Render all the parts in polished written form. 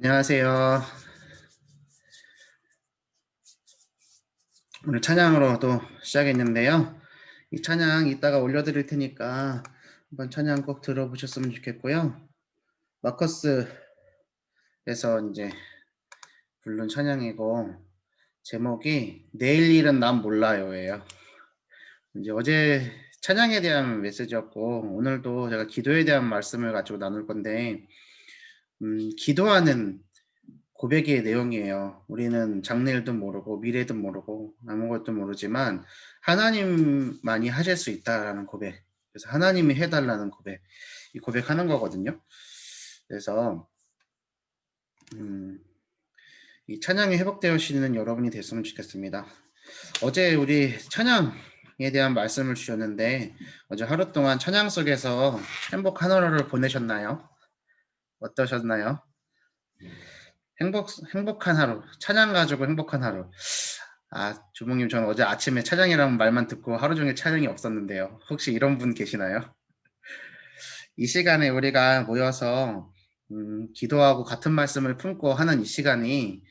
안녕하세요. 오늘 찬양으로 또 시작했는데요. 이 찬양 이따가 올려드릴 테니까 한번 찬양 꼭 들어보셨으면 좋겠고요. 마커스에서 이제 부른 찬양이고 제목이 내일 일은 난 몰라요예요. 이제 어제 찬양에 대한 메시지였고 오늘도 제가 기도에 대한 말씀을 가지고 나눌 건데 기도하는 고백의 내용이에요. 우리는 장래일도 모르고 미래도 모르고 아무것도 모르지만 하나님만이 하실 수 있다라는 고백. 그래서 하나님이 해달라는 고백. 이 고백하는 거거든요. 그래서 이 찬양이 회복되시는 여러분이 됐으면 좋겠습니다. 어제 우리 찬양에 대한 말씀을 주셨는데 어제 하루 동안 찬양 속에서 행복 하루를 보내셨나요? 어떠셨나요? 행복한 하루, 찬양 가지고 행복한 하루. 주봉님, 저는 어제 아침에 찬양이라는 말만 듣고 하루 종일 찬양이 없었는데요. 혹시 이런 분 계시나요? 이 시간에 우리가 모여서 기도하고 같은 말씀을 품고 하는 이 시간이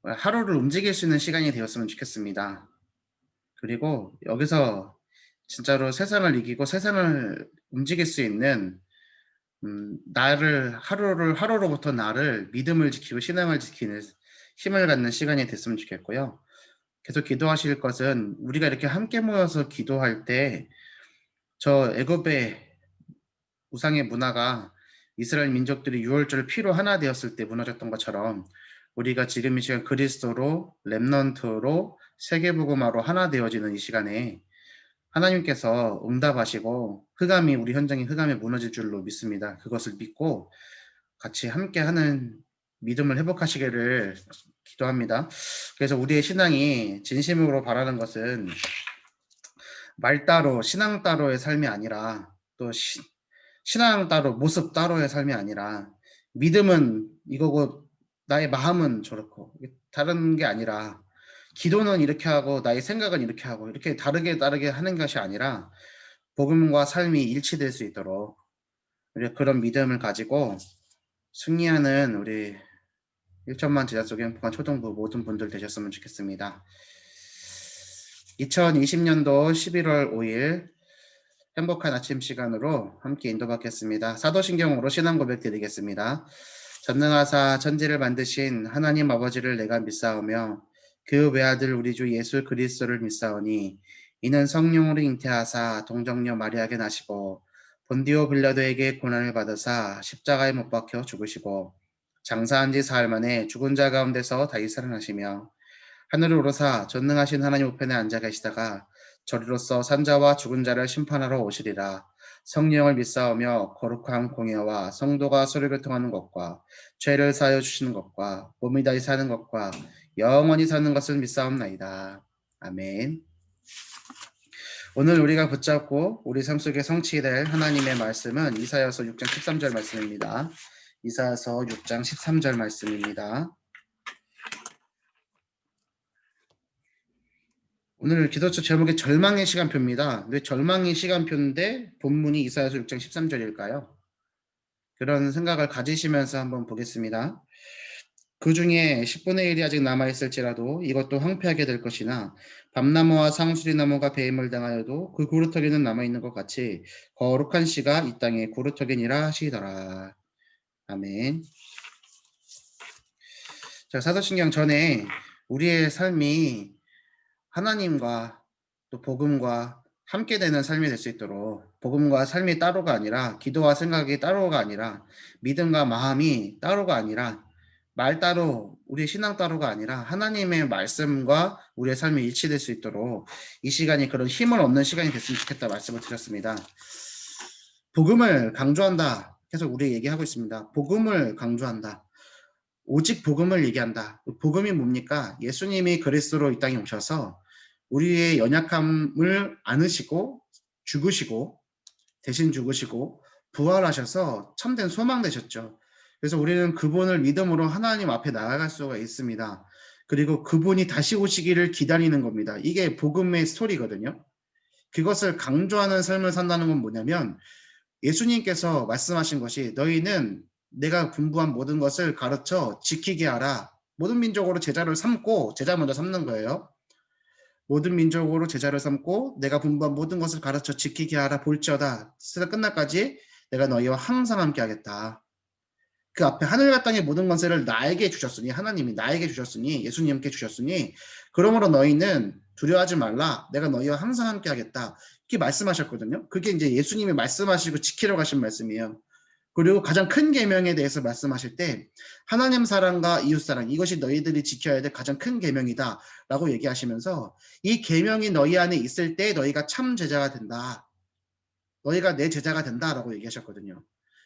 하루를 움직일 수 있는 시간이 되었으면 좋겠습니다. 그리고 여기서 진짜로 세상을 이기고 세상을 움직일 수 있는 하루로부터 나를 믿음을 지키고 신앙을 지키는 힘을 갖는 시간이 됐으면 좋겠고요. 계속 기도하실 것은 우리가 이렇게 함께 모여서 기도할 때 저 애굽의 우상의 문화가 이스라엘 민족들이 유월절 피로 하나 되었을 때 무너졌던 것처럼 우리가 지금 이 시간 그리스도로 렘넌트로 세계복음화로 하나 되어지는 이 시간에 하나님께서 응답하시고 우리 현장이 흑암이 무너질 줄로 믿습니다. 그것을 믿고 같이 함께하는 믿음을 회복하시기를 기도합니다. 그래서 우리의 신앙이 진심으로 바라는 것은 말 따로 신앙 따로의 삶이 아니라 또 신앙 따로 모습 따로의 삶이 아니라 믿음은 이거고 나의 마음은 저렇고 다른 게 아니라 기도는 이렇게 하고 나의 생각은 이렇게 하고 이렇게 다르게 하는 것이 아니라 복음과 삶이 일치될 수 있도록 우리 그런 믿음을 가지고 승리하는 우리 1천만 제자 속의 행복한 초등부 모든 분들 되셨으면 좋겠습니다. 2020년도 11월 5일 행복한 아침 시간으로 함께 인도받겠습니다. 사도신경으로 신앙 고백 드리겠습니다. 전능하사 천지를 만드신 하나님 아버지를 내가 믿사오며 그 외아들 우리 주 예수 그리스도를 믿사오니 이는 성령으로 잉태하사 동정녀 마리아에게 나시고 본디오 빌라도에게 고난을 받으사 십자가에 못 박혀 죽으시고 장사한 지 사흘 만에 죽은 자 가운데서 다시 살아나시며 하늘을 오르사 전능하신 하나님 우편에 앉아 계시다가 저리로서 산자와 죽은 자를 심판하러 오시리라. 성령을 믿사오며 거룩한 공예와 성도가 서로 교통하는 것과 죄를 사하여 주시는 것과 몸이 다시 사는 것과 영원히 사는 것을 믿사옵나이다. 아멘. 오늘 우리가 붙잡고 우리 삶 속에 성취될 하나님의 말씀은 이사야서 6장 13절 말씀입니다. 이사야서 6장 13절 말씀입니다. 오늘 기도처 제목이 절망의 시간표입니다. 왜 절망의 시간표인데 본문이 이사야서 6장 13절일까요? 그런 생각을 가지시면서 한번 보겠습니다. 그 중에 10분의 1이 아직 남아있을지라도 이것도 황폐하게 될 것이나 밤나무와 상수리나무가 배임을 당하여도 그 구루터기는 남아있는 것 같이 거룩한 씨가 이 땅에 구루터기니라 하시더라. 아멘. 자, 사도신경 전에 우리의 삶이 하나님과 또 복음과 함께 되는 삶이 될 수 있도록 복음과 삶이 따로가 아니라 기도와 생각이 따로가 아니라 믿음과 마음이 따로가 아니라 말 따로 우리의 신앙 따로가 아니라 하나님의 말씀과 우리의 삶이 일치될 수 있도록 이 시간이 그런 힘을 얻는 시간이 됐으면 좋겠다 말씀을 드렸습니다. 복음을 강조한다. 계속 우리 얘기하고 있습니다. 복음을 강조한다. 오직 복음을 얘기한다. 복음이 뭡니까? 예수님이 그리스도로 이 땅에 오셔서 우리의 연약함을 안으시고 죽으시고 대신 죽으시고 부활하셔서 참된 소망 되셨죠. 그래서 우리는 그분을 믿음으로 하나님 앞에 나아갈 수가 있습니다. 그리고 그분이 다시 오시기를 기다리는 겁니다. 이게 복음의 스토리거든요. 그것을 강조하는 삶을 산다는 건 뭐냐면 예수님께서 말씀하신 것이 너희는 내가 분부한 모든 것을 가르쳐 지키게 하라. 모든 민족으로 제자를 삼고, 제자 먼저 삼는 거예요. 모든 민족으로 제자를 삼고 내가 분부한 모든 것을 가르쳐 지키게 하라. 볼지어다 세상 끝날까지 내가 너희와 항상 함께 하겠다. 그 앞에 하늘과 땅의 모든 권세를 나에게 주셨으니, 하나님이 나에게 주셨으니, 예수님께 주셨으니, 그러므로 너희는 두려워하지 말라. 내가 너희와 항상 함께 하겠다. 이렇게 말씀하셨거든요. 그게 이제 예수님이 말씀하시고 지키러 가신 말씀이에요. 그리고 가장 큰 계명에 대해서 말씀하실 때 하나님 사랑과 이웃 사랑, 이것이 너희들이 지켜야 될 가장 큰 계명이다 라고 얘기하시면서, 이 계명이 너희 안에 있을 때 너희가 참 제자가 된다, 너희가 내 제자가 된다 라고 얘기하셨거든요.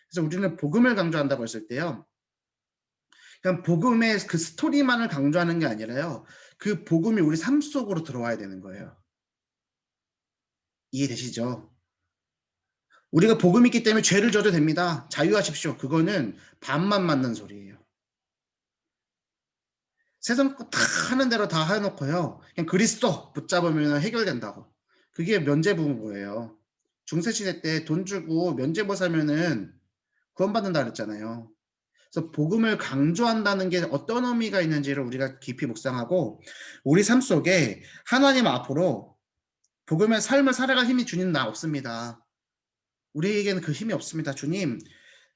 그래서 우리는 복음을 강조한다고 했을 때요, 그냥 복음의 그 스토리만을 강조하는 게 아니라요, 그 복음이 우리 삶 속으로 들어와야 되는 거예요. 이해되시죠? 우리가 복음이 있기 때문에 죄를 져도 됩니다, 자유하십시오, 그거는 반만 맞는 소리예요. 세상 거 다 하는 대로 다 해놓고요, 그냥 그리스도 붙잡으면 해결된다고. 그게 면죄부예요. 중세시대 때 돈 주고 면죄부 사면은 구원받는다 그랬잖아요. 그래서 복음을 강조한다는 게 어떤 의미가 있는지를 우리가 깊이 묵상하고, 우리 삶 속에 하나님 앞으로 복음의 삶을 살아갈 힘이 주님 나 없습니다, 우리에게는 그 힘이 없습니다, 주님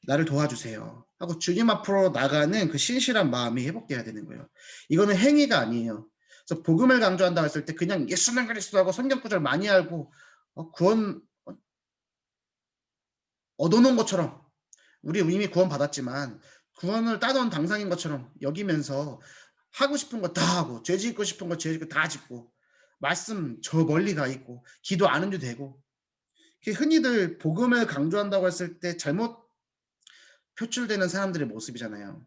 나를 도와주세요 하고 주님 앞으로 나가는 그 신실한 마음이 회복돼야 되는 거예요. 이거는 행위가 아니에요. 그래서 복음을 강조한다고 했을 때 그냥 예수는 그리스도하고 성경 구절 많이 알고 구원 얻어놓은 것처럼, 우리 이미 구원 받았지만 구원을 따놓은 당상인 것처럼 여기면서 하고 싶은 거 다 하고, 죄 짓고 싶은 거 죄 짓고 다 짓고, 말씀 저 멀리 가 있고, 기도 안 해도 되고, 흔히들 복음을 강조한다고 했을 때 잘못 표출되는 사람들의 모습이잖아요.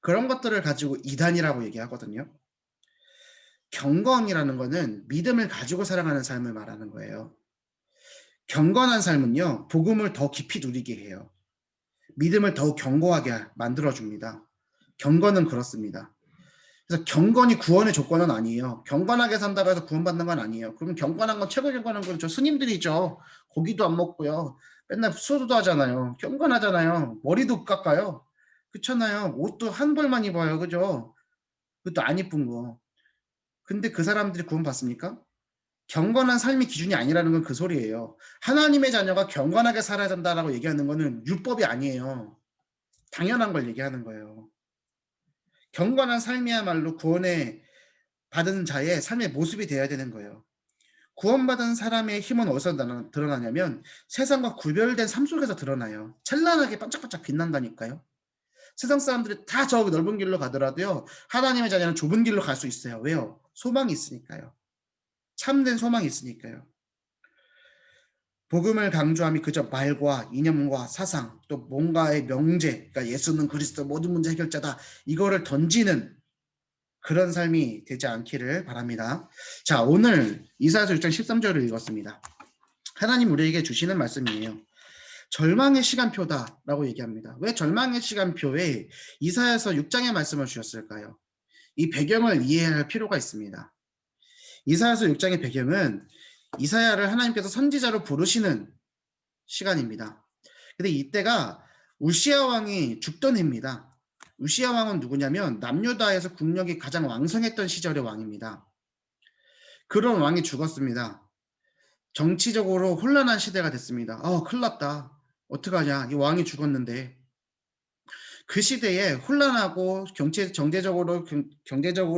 그런 것들을 가지고 이단이라고 얘기하거든요. 경건이라는 거는 믿음을 가지고 살아가는 삶을 말하는 거예요. 경건한 삶은요, 복음을 더 깊이 누리게 해요. 믿음을 더욱 견고하게 만들어줍니다. 경건은 그렇습니다. 그래서 경건이 구원의 조건은 아니에요. 경건하게 산다고 해서 구원받는 건 아니에요. 그럼 경건한 건, 최고 경건한 건 저 스님들이죠. 고기도 안 먹고요, 맨날 수도도 하잖아요. 경건하잖아요. 머리도 깎아요. 그렇잖아요. 옷도 한 벌만 입어요. 그죠? 그것도 안 이쁜 거. 근데 그 사람들이 구원받습니까? 경건한 삶이 기준이 아니라는 건 그 소리예요. 하나님의 자녀가 경건하게 살아야 된다라고 얘기하는 거는 율법이 아니에요. 당연한 걸 얘기하는 거예요. 경건한 삶이야말로 구원에 받은 자의 삶의 모습이 되어야 되는 거예요. 구원받은 사람의 힘은 어디서 드러나냐면 세상과 구별된 삶 속에서 드러나요. 찬란하게 반짝반짝 빛난다니까요. 세상 사람들이 다 저 넓은 길로 가더라도요, 하나님의 자녀는 좁은 길로 갈 수 있어요. 왜요? 소망이 있으니까요. 참된 소망이 있으니까요. 복음을 강조함이 그저 말과 이념과 사상, 또 뭔가의 명제, 그러니까 예수는 그리스도 모든 문제 해결자다, 이거를 던지는 그런 삶이 되지 않기를 바랍니다. 자, 오늘 이사야서 6장 13절을 읽었습니다. 하나님 우리에게 주시는 말씀이에요. 절망의 시간표다라고 얘기합니다. 왜 절망의 시간표에 이사야서 6장의 말씀을 주셨을까요? 이 배경을 이해할 필요가 있습니다. 이사야서 6장의 배경은 이사야를 하나님께서 선지자로 부르시는 시간입니다. 근데 이때가 우시야 왕이 죽던 해입니다. 우시야 왕은 누구냐면 남유다에서 국력이 가장 왕성했던 시절의 왕입니다. 그런 왕이 죽었습니다. 정치적으로 혼란한 시대가 됐습니다. 큰일 났다, 어떡하냐, 이 왕이 죽었는데. 그 시대에 혼란하고 경제적으로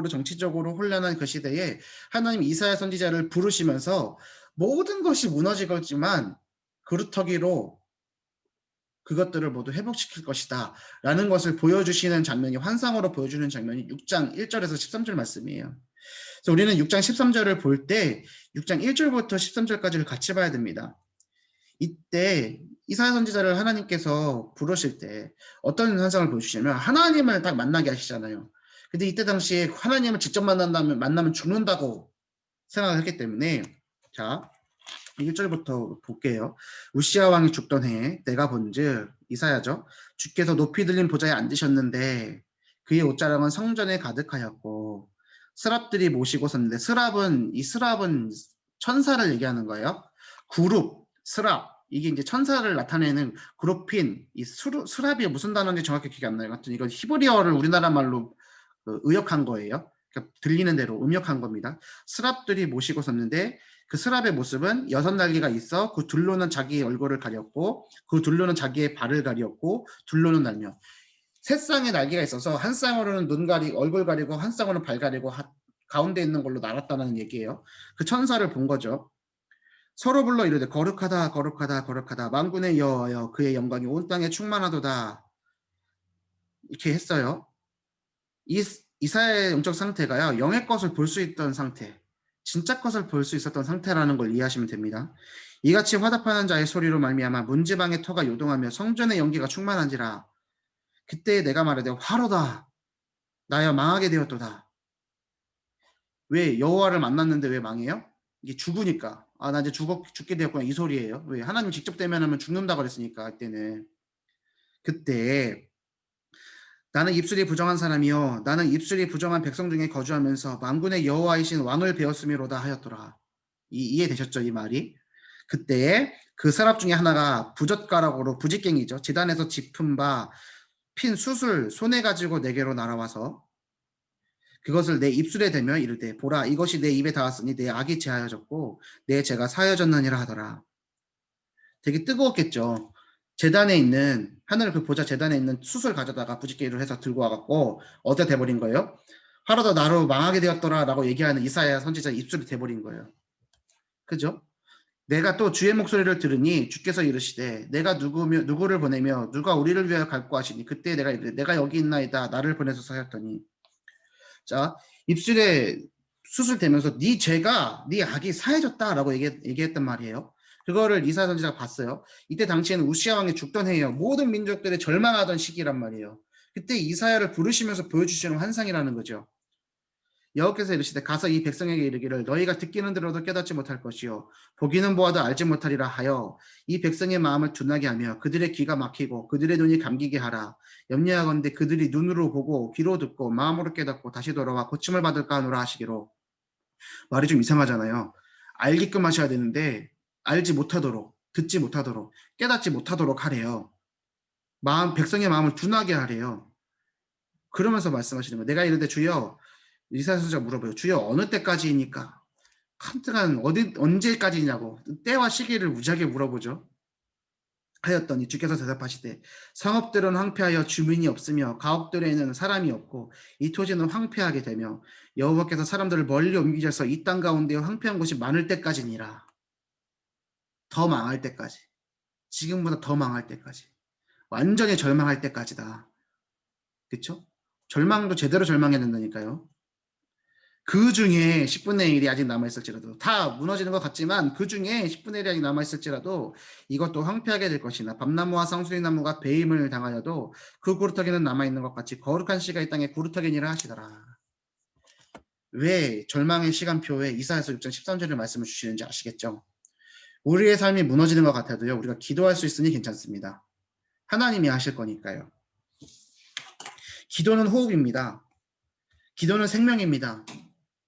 정치적으로 혼란한 그 시대에 하나님 이사야 선지자를 부르시면서 모든 것이 무너지겠지만 그루터기로 그것들을 모두 회복시킬 것이다 라는 것을 보여주시는 장면이, 환상으로 보여주는 장면이 6장 1절에서 13절 말씀이에요. 그래서 우리는 6장 13절을 볼 때 6장 1절부터 13절까지를 같이 봐야 됩니다. 이때 이사야 선지자를 하나님께서 부르실 때 어떤 환상을 보여주시냐면, 하나님을 딱 만나게 하시잖아요. 근데 이때 당시에 하나님을 직접 만나면 죽는다고 생각을 했기 때문에, 자 1절부터 볼게요. 우시야 왕이 죽던 해에 내가 본즉, 이사야죠, 주께서 높이 들린 보좌에 앉으셨는데 그의 옷자락은 성전에 가득하였고 스랍들이 모시고 섰는데, 스랍은 천사를 얘기하는 거예요. 구룹, 스랍, 이게 이제 천사를 나타내는 그로핀, 이 스랍이 무슨 단어인지 정확히 기억이 안 나요. 하여튼 이건 히브리어를 우리나라 말로 의역한 거예요. 그러니까 들리는 대로 음역한 겁니다. 스랍들이 모시고 섰는데 그 스랍의 모습은 6날개가 있어 그 둘로는 자기의 얼굴을 가렸고 그 둘로는 자기의 발을 가렸고 둘로는 날며 세 쌍의 날개가 있어서 한 쌍으로는 눈 가리고 얼굴 가리고 한 쌍으로는 발 가리고 가운데 있는 걸로 날았다는 얘기예요. 그 천사를 본 거죠. 서로 불러 이르되 거룩하다 거룩하다 거룩하다 만군의 여호와여 그의 영광이 온 땅에 충만하도다 이렇게 했어요. 이사야의 영적 상태가요. 영의 것을 볼 수 있던 상태, 진짜 것을 볼 수 있었던 상태라는 걸 이해하시면 됩니다. 이같이 화답하는 자의 소리로 말미암아 문지방의 터가 요동하며 성전의 연기가 충만한지라 그때 내가 말하되 화로다 나여 망하게 되었도다. 왜 여호와를 만났는데 왜 망해요? 이게 죽으니까 나 이제 죽게 되었구나 이 소리예요. 왜 하나님 직접 대면하면 죽는다 그랬으니까 그때는. 그때 나는 입술이 부정한 사람이요 나는 입술이 부정한 백성 중에 거주하면서 만군의 여호와이신 왕을 배웠음이로다 하였더라. 이해되셨죠 이 말이? 그때 그 사람 중에 하나가 부젓가락으로 부직갱이죠. 제단에서 짚은 바 핀 숯을 손에 가지고 내게로 날아와서 그것을 내 입술에 대며 이르되 보라 이것이 내 입에 닿았으니 내 악이 제하여졌고 내 죄가 사하여졌느니라 하더라. 되게 뜨거웠겠죠. 재단에 있는 하늘 그 보좌 재단에 있는 숯을 가져다가 부직개를 해서 들고 와갖고 어디다 대버린 거예요? 하루도 나로 망하게 되었더라라고 얘기하는 이사야 선지자 입술이 대버린 거예요. 그죠? 내가 또 주의 목소리를 들으니 주께서 이르시되 내가 누구를 보내며 누가 우리를 위하여 갈고 하시니 그때 내가 여기 있나이다 나를 보내소서 하였더니 자 입술에 숯을 대면서 네 죄가 네 악이 사해졌다라고 얘기했단 말이에요. 그거를 이사야 선지자가 봤어요. 이때 당시에는 우시아 왕이 죽던 해예요. 모든 민족들이 절망하던 시기란 말이에요. 그때 이사야를 부르시면서 보여주시는 환상이라는 거죠. 여호께서 이르시되 가서 이 백성에게 이르기를 너희가 듣기는 들어도 깨닫지 못할 것이요 보기는 보아도 알지 못하리라 하여 이 백성의 마음을 둔하게 하며 그들의 귀가 막히고 그들의 눈이 감기게 하라. 염려하건대 그들이 눈으로 보고 귀로 듣고 마음으로 깨닫고 다시 돌아와 고침을 받을까 하노라 하시기로. 말이 좀 이상하잖아요. 알게끔 하셔야 되는데 알지 못하도록 듣지 못하도록 깨닫지 못하도록 하래요. 백성의 마음을 둔하게 하래요. 그러면서 말씀하시는 거예요. 내가 이르되 주여 이사야 선지자가 물어봐요. 주여 어느 때까지입니까? 한때간 언제까지냐고 때와 시기를 무지하게 물어보죠. 하였더니 주께서 대답하시되 성읍들은 황폐하여 주민이 없으며 가옥들에는 사람이 없고 이 토지는 황폐하게 되며 여호와께서 사람들을 멀리 옮기셔서 이 땅 가운데 황폐한 곳이 많을 때까지니라. 더 망할 때까지. 지금보다 더 망할 때까지. 완전히 절망할 때까지다. 그렇죠? 절망도 제대로 절망해야 된다니까요. 그 중에 10분의 1이 아직 남아있을지라도 다 무너지는 것 같지만 그 중에 10분의 1이 아직 남아있을지라도 이것도 황폐하게 될 것이나 밤나무와 쌍수리나무가 배임을 당하여도 그 구루터기는 남아있는 것 같이 거룩한 씨가 이 땅에 구루터기니라 하시더라. 왜 절망의 시간표에 이사야서 6장 13절의 말씀을 주시는지 아시겠죠? 우리의 삶이 무너지는 것 같아도요 우리가 기도할 수 있으니 괜찮습니다. 하나님이 하실 거니까요. 기도는 호흡입니다. 기도는 생명입니다.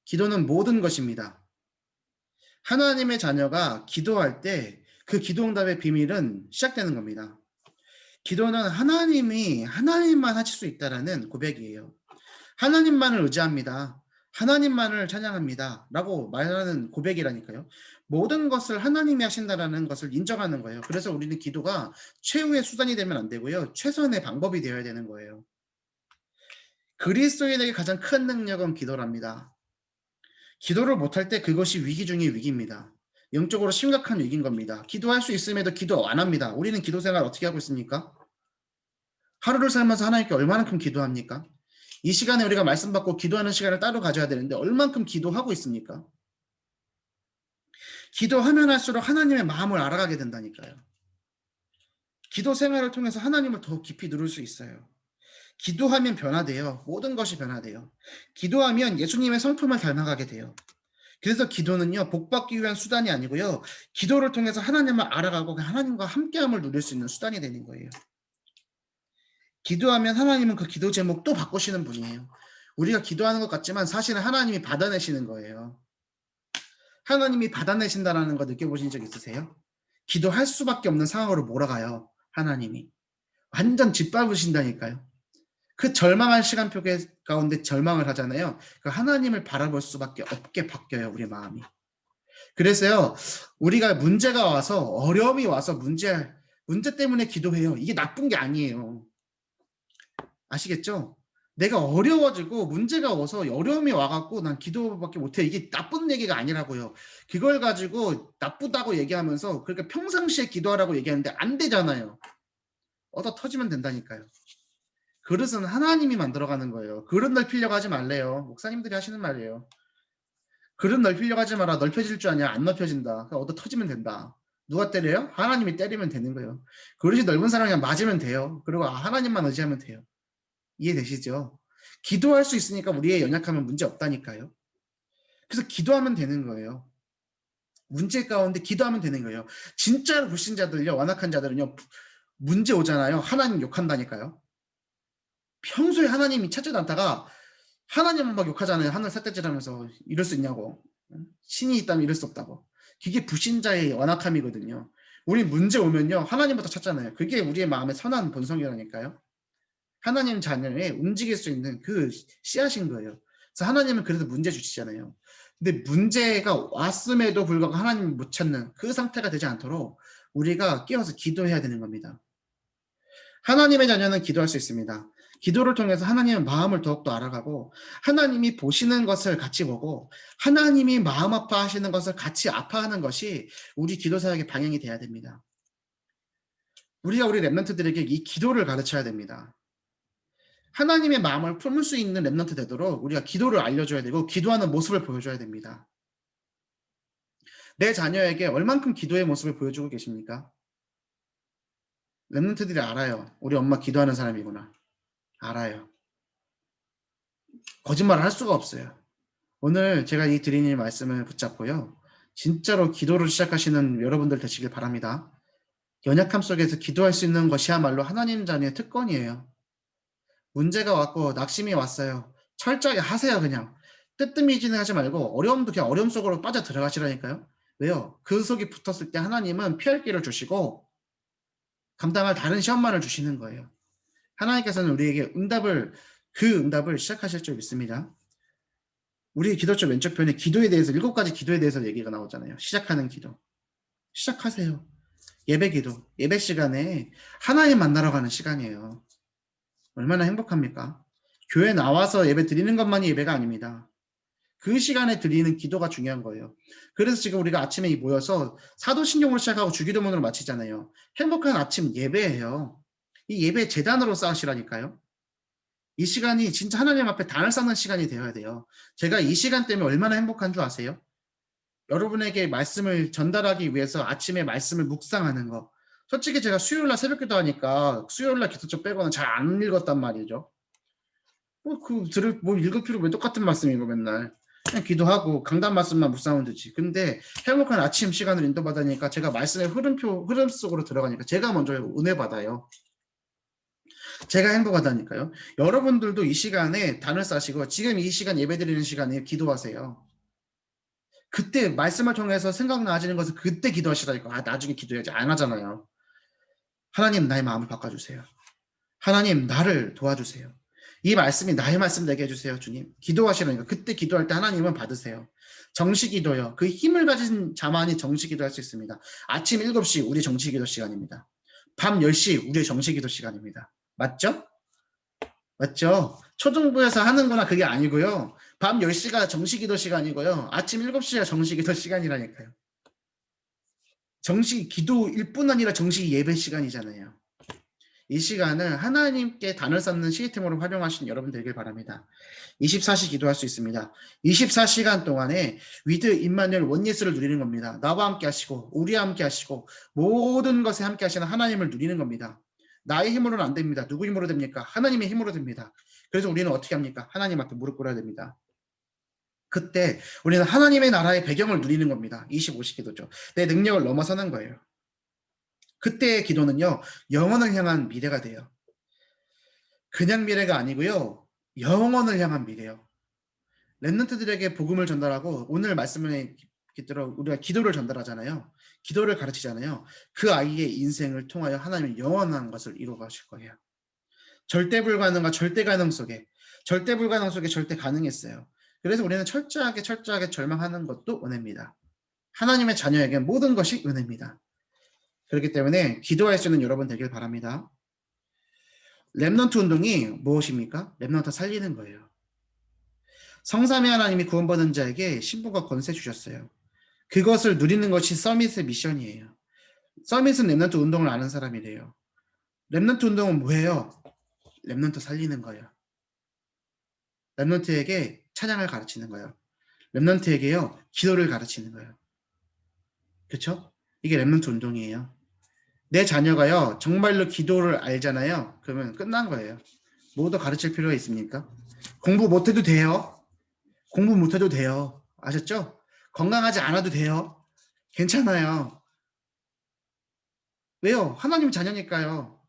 기도는 모든 것입니다. 하나님의 자녀가 기도할 때 그 기도응답의 비밀은 시작되는 겁니다. 기도는 하나님만 하실 수 있다라는 고백이에요. 하나님만을 의지합니다. 하나님만을 찬양합니다. 라고 말하는 고백이라니까요. 모든 것을 하나님이 하신다라는 것을 인정하는 거예요. 그래서 우리는 기도가 최후의 수단이 되면 안 되고요. 최선의 방법이 되어야 되는 거예요. 그리스도인에게 가장 큰 능력은 기도랍니다. 기도를 못할 때 그것이 위기 중의 위기입니다. 영적으로 심각한 위기인 겁니다. 기도할 수 있음에도 기도 안 합니다. 우리는 기도 생활 어떻게 하고 있습니까? 하루를 살면서 하나님께 얼마만큼 기도합니까? 이 시간에 우리가 말씀 받고 기도하는 시간을 따로 가져야 되는데 얼만큼 기도하고 있습니까? 기도하면 할수록 하나님의 마음을 알아가게 된다니까요. 기도 생활을 통해서 하나님을 더 깊이 누릴 수 있어요. 기도하면 변화돼요. 모든 것이 변화돼요. 기도하면 예수님의 성품을 닮아가게 돼요. 그래서 기도는요 복받기 위한 수단이 아니고요 기도를 통해서 하나님을 알아가고 하나님과 함께함을 누릴 수 있는 수단이 되는 거예요. 기도하면 하나님은 그 기도 제목 또 바꾸시는 분이에요. 우리가 기도하는 것 같지만 사실은 하나님이 받아내시는 거예요. 하나님이 받아내신다는 거 느껴보신 적 있으세요? 기도할 수밖에 없는 상황으로 몰아가요. 하나님이. 완전 짓밟으신다니까요. 그 절망한 시간표 가운데 절망을 하잖아요. 그 하나님을 바라볼 수밖에 없게 바뀌어요, 우리 마음이. 그래서요, 우리가 문제가 와서, 어려움이 와서 문제 때문에 기도해요. 이게 나쁜 게 아니에요. 아시겠죠? 내가 어려워지고 문제가 와서 어려움이 와갖고 난 기도밖에 못해. 이게 나쁜 얘기가 아니라고요. 그걸 가지고 나쁘다고 얘기하면서 그러니까 평상시에 기도하라고 얘기하는데 안 되잖아요. 얻어 터지면 된다니까요. 그릇은 하나님이 만들어가는 거예요. 그릇 넓히려고 하지 말래요. 목사님들이 하시는 말이에요. 그릇 넓히려고 하지 마라. 넓혀질 줄 아냐? 안 넓혀진다. 그냥 얻어 터지면 된다. 누가 때려요? 하나님이 때리면 되는 거예요. 그릇이 넓은 사람이 그냥 맞으면 돼요. 그리고 하나님만 의지하면 돼요. 이해되시죠? 기도할 수 있으니까 우리의 연약하면 문제 없다니까요. 그래서 기도하면 되는 거예요. 문제 가운데 기도하면 되는 거예요. 진짜 불신자들요, 완악한 자들은요, 문제 오잖아요. 하나님 욕한다니까요. 평소에 하나님이 찾지 않다가 하나님은 막 욕하잖아요. 하늘 삿대질하면서 이럴 수 있냐고. 신이 있다면 이럴 수 없다고. 그게 불신자의 완악함이거든요. 우리 문제 오면요, 하나님부터 찾잖아요. 그게 우리의 마음의 선한 본성이라니까요. 하나님 자녀에 움직일 수 있는 그 씨앗인 거예요. 그래서 하나님은 그래도 문제 주시잖아요. 근데 문제가 왔음에도 불구하고 하나님을 못 찾는 그 상태가 되지 않도록 우리가 깨어서 기도해야 되는 겁니다. 하나님의 자녀는 기도할 수 있습니다. 기도를 통해서 하나님의 마음을 더욱더 알아가고 하나님이 보시는 것을 같이 보고 하나님이 마음 아파하시는 것을 같이 아파하는 것이 우리 기도 사역의 방향이 돼야 됩니다. 우리가 우리 랩런트들에게 이 기도를 가르쳐야 됩니다. 하나님의 마음을 품을 수 있는 랩런트 되도록 우리가 기도를 알려줘야 되고 기도하는 모습을 보여줘야 됩니다. 내 자녀에게 얼만큼 기도의 모습을 보여주고 계십니까? 랩런트들이 알아요. 우리 엄마 기도하는 사람이구나. 알아요. 거짓말을 할 수가 없어요. 오늘 제가 이 드리는 말씀을 붙잡고요. 진짜로 기도를 시작하시는 여러분들 되시길 바랍니다. 연약함 속에서 기도할 수 있는 것이야말로 하나님 자녀의 특권이에요. 문제가 왔고 낙심이 왔어요. 철저하게 하세요. 그냥 뜨뜻미지는 하지 말고 어려움도 그냥 어려움 속으로 빠져 들어가시라니까요. 왜요? 그 속에 붙었을 때 하나님은 피할 길을 주시고 감당할 다른 시험만을 주시는 거예요. 하나님께서는 우리에게 응답을 시작하실 줄 믿습니다. 우리 기도처 왼쪽 편에 기도에 대해서 7가지 기도에 대해서 얘기가 나오잖아요. 시작하는 기도. 시작하세요. 예배 기도. 예배 시간에 하나님 만나러 가는 시간이에요. 얼마나 행복합니까? 교회 나와서 예배 드리는 것만이 예배가 아닙니다. 그 시간에 드리는 기도가 중요한 거예요. 그래서 지금 우리가 아침에 모여서 사도신경으로 시작하고 주기도문으로 마치잖아요. 행복한 아침 예배예요. 이 예배 재단으로 쌓으시라니까요. 이 시간이 진짜 하나님 앞에 단을 쌓는 시간이 되어야 돼요. 제가 이 시간 때문에 얼마나 행복한 줄 아세요? 여러분에게 말씀을 전달하기 위해서 아침에 말씀을 묵상하는 거. 솔직히 제가 수요일날 새벽기도 하니까 수요일날 기도처 빼고는 잘 안 읽었단 말이죠. 뭐 읽을 필요 왜 똑같은 말씀이고 맨날. 그냥 기도하고 강단 말씀만 묵상하면 되지. 근데 행복한 아침 시간을 인도받으니까 제가 말씀의 흐름 속으로 들어가니까 제가 먼저 은혜 받아요. 제가 행복하다니까요. 여러분들도 이 시간에 단을 쌓으시고 지금 이 시간 예배드리는 시간에 기도하세요. 그때 말씀을 통해서 생각 나아지는 것을 그때 기도하시라니까. 나중에 기도해야지. 안 하잖아요. 하나님 나의 마음을 바꿔주세요. 하나님 나를 도와주세요. 이 말씀이 나의 말씀 되게 해주세요. 주님. 기도하시라니까. 그때 기도할 때 하나님은 받으세요. 정시기도요. 그 힘을 가진 자만이 정시기도 할 수 있습니다. 아침 7시 우리 정시기도 시간입니다. 밤 10시 우리의 정시기도 시간입니다. 맞죠? 맞죠? 초등부에서 하는구나 그게 아니고요. 밤 10시가 정시기도 시간이고요. 아침 7시가 정시기도 시간이라니까요. 정시 기도일 뿐 아니라 정시 예배 시간이잖아요. 이 시간을 하나님께 단을 쌓는 시스템으로 활용하신 여러분 되길 바랍니다. 24시 기도할 수 있습니다. 24시간 동안에 위드 임마누엘 원예스를 누리는 겁니다. 나와 함께 하시고 우리와 함께 하시고 모든 것에 함께 하시는 하나님을 누리는 겁니다. 나의 힘으로는 안 됩니다. 누구 힘으로 됩니까? 하나님의 힘으로 됩니다. 그래서 우리는 어떻게 합니까? 하나님 앞에 무릎 꿇어야 됩니다. 그때 우리는 하나님의 나라의 배경을 누리는 겁니다. 25시 기도죠. 내 능력을 넘어서는 거예요. 그때의 기도는요. 영원을 향한 미래가 돼요. 그냥 미래가 아니고요. 영원을 향한 미래요. 랩런트들에게 복음을 전달하고 오늘 말씀에 우리가 기도를 전달하잖아요. 기도를 가르치잖아요. 그 아이의 인생을 통하여 하나님은 영원한 것을 이루어 가실 거예요. 절대 불가능과 절대 가능 속에, 절대 불가능 속에 절대 가능했어요. 그래서 우리는 철저하게 절망하는 것도 은혜입니다. 하나님의 자녀에게 모든 것이 은혜입니다. 그렇기 때문에 기도할 수 있는 여러분 되길 바랍니다. 렘넌트 운동이 무엇입니까? 렘넌트 살리는 거예요. 성삼위 하나님이 구원받은 자에게 신분과 권세 주셨어요. 그것을 누리는 것이 서밋의 미션이에요. 서밋은 렘넌트 운동을 아는 사람이래요. 렘넌트 운동은 뭐예요? 렘넌트 살리는 거예요. 렘넌트에게 찬양을 가르치는 거예요. 렘넌트에게요, 기도를 가르치는 거예요. 그렇죠? 이게 렘넌트 운동이에요. 내 자녀가요, 정말로 기도를 알잖아요. 그러면 끝난 거예요. 뭐 더 가르칠 필요가 있습니까? 공부 못해도 돼요. 공부 못해도 돼요. 아셨죠? 건강하지 않아도 돼요. 괜찮아요. 왜요? 하나님 자녀니까요.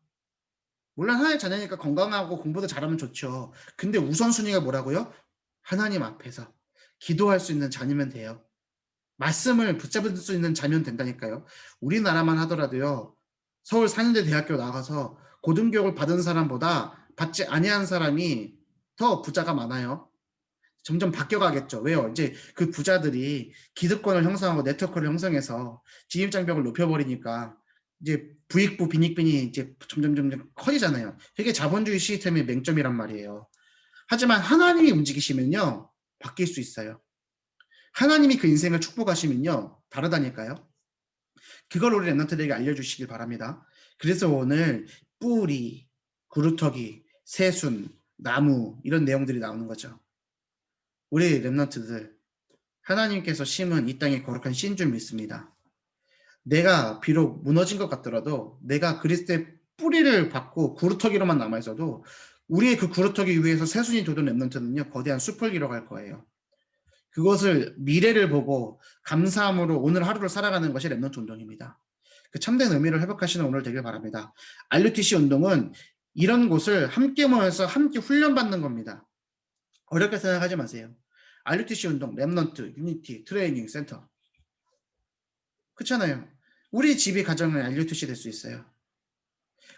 물론 하나님 자녀니까 건강하고 공부도 잘하면 좋죠. 근데 우선순위가 뭐라고요? 하나님 앞에서 기도할 수 있는 자녀면 돼요. 말씀을 붙잡을 수 있는 자녀면 된다니까요. 우리나라만 하더라도요. 서울 상인대 대학교 나가서 고등교육을 받은 사람보다 받지 아니한 사람이 더 부자가 많아요. 점점 바뀌어가겠죠. 왜요? 이제 그 부자들이 기득권을 형성하고 네트워크를 형성해서 진입장벽을 높여버리니까 이제 부익부 빈익빈이 이제 점점 커지잖아요. 그게 자본주의 시스템의 맹점이란 말이에요. 하지만 하나님이 움직이시면요, 바뀔 수 있어요. 하나님이 그 인생을 축복하시면요, 다르다니까요. 그걸 우리 랩런트들에게 알려주시길 바랍니다. 그래서 오늘 뿌리, 구루터기, 새순, 나무 이런 내용들이 나오는 거죠. 우리 랩런트들, 하나님께서 심은 이 땅의 거룩한 씨인 줄 믿습니다. 내가 비록 무너진 것 같더라도 내가 그리스도의 뿌리를 받고 구루터기로만 남아있어도 우리의 그 구루터기 위에서 새순이 돋은 랩런트는요, 거대한 숲을 이뤄갈 거예요. 그것을 미래를 보고 감사함으로 오늘 하루를 살아가는 것이 랩런트 운동입니다. 그 참된 의미를 회복하시는 오늘 되길 바랍니다. RUTC 운동은 이런 곳을 함께 모여서 함께 훈련받는 겁니다. 어렵게 생각하지 마세요. RUTC 운동, 랩런트, 유니티, 트레이닝 센터. 그렇잖아요. 우리 집이 가정은 RUTC 될 수 있어요.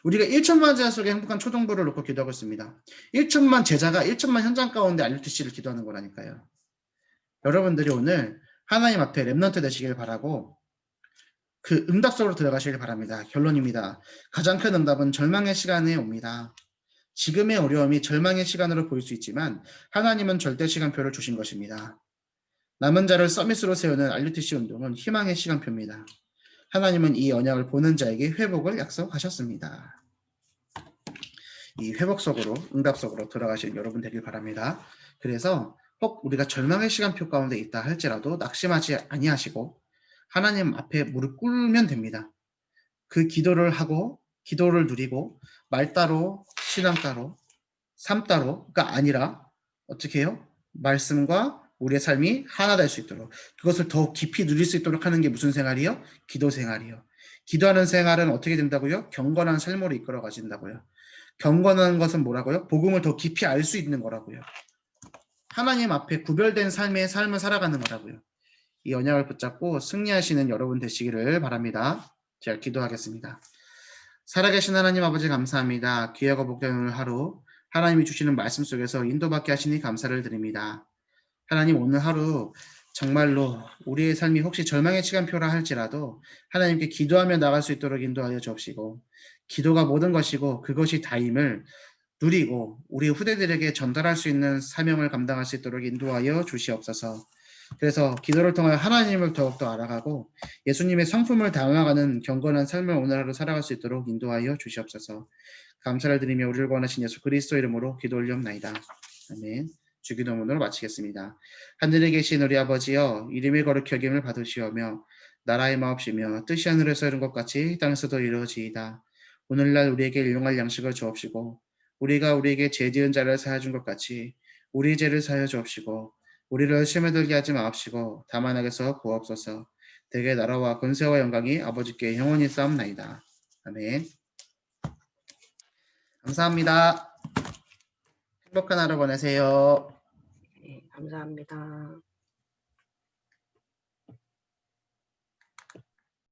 우리가 1천만 제자 속에 행복한 초등부를 놓고 기도하고 있습니다. 1천만 제자가 1천만 현장 가운데 RUTC를 기도하는 거라니까요. 여러분들이 오늘 하나님 앞에 랩런트 되시길 바라고 그 응답 속으로 들어가시길 바랍니다. 결론입니다. 가장 큰 응답은 절망의 시간에 옵니다. 지금의 어려움이 절망의 시간으로 보일 수 있지만 하나님은 절대 시간표를 주신 것입니다. 남은 자를 서밋으로 세우는 RUTC 운동은 희망의 시간표입니다. 하나님은 이 언약을 보는 자에게 회복을 약속하셨습니다. 이 회복 속으로, 응답 속으로 들어가시는 여러분 되길 바랍니다. 그래서 혹 우리가 절망의 시간표 가운데 있다 할지라도 낙심하지 아니하시고 하나님 앞에 무릎 꿇으면 됩니다. 그 기도를 하고 기도를 누리고 말 따로 신앙 따로 삶 따로가 아니라 어떻게 해요? 말씀과 우리의 삶이 하나 될 수 있도록 그것을 더 깊이 누릴 수 있도록 하는 게 무슨 생활이요? 기도 생활이요. 기도하는 생활은 어떻게 된다고요? 경건한 삶으로 이끌어 가신다고요. 경건한 것은 뭐라고요? 복음을 더 깊이 알 수 있는 거라고요. 하나님 앞에 구별된 삶을 살아가는 거라고요. 이 언약을 붙잡고 승리하시는 여러분 되시기를 바랍니다. 제가 기도하겠습니다. 살아계신 하나님 아버지 감사합니다. 귀하고 복된 오늘 하루 하나님이 주시는 말씀 속에서 인도받게 하시니 감사를 드립니다. 하나님 오늘 하루 정말로 우리의 삶이 혹시 절망의 시간표라 할지라도 하나님께 기도하며 나갈 수 있도록 인도하여 주옵시고 기도가 모든 것이고 그것이 다임을 누리고 우리 후대들에게 전달할 수 있는 사명을 감당할 수 있도록 인도하여 주시옵소서. 그래서 기도를 통하여 하나님을 더욱더 알아가고 예수님의 성품을 담아가는 경건한 삶을 오늘 하루 살아갈 수 있도록 인도하여 주시옵소서. 감사를 드리며 우리를 구원하신 예수 그리스도 이름으로 기도 올리옵나이다. 아멘. 주기도문으로 마치겠습니다. 하늘에 계신 우리 아버지여 이름이 거룩히 여김을 받으시오며 나라의 마옵시며 뜻이 하늘에서 이룬 것 같이 땅에서도 이루어지이다. 오늘날 우리에게 일용할 양식을 주옵시고 우리가 우리에게 죄 지은 자를 사하여 준 것 같이 우리 죄를 사하여 주옵시고 우리를 시험에 들게 하지 마옵시고 다만 악에서 구하옵소서. 대개 나라와 권세와 영광이 아버지께 영원히 싸움나이다. 아멘. 감사합니다. 행복한 하루 보내세요. 네, 감사합니다.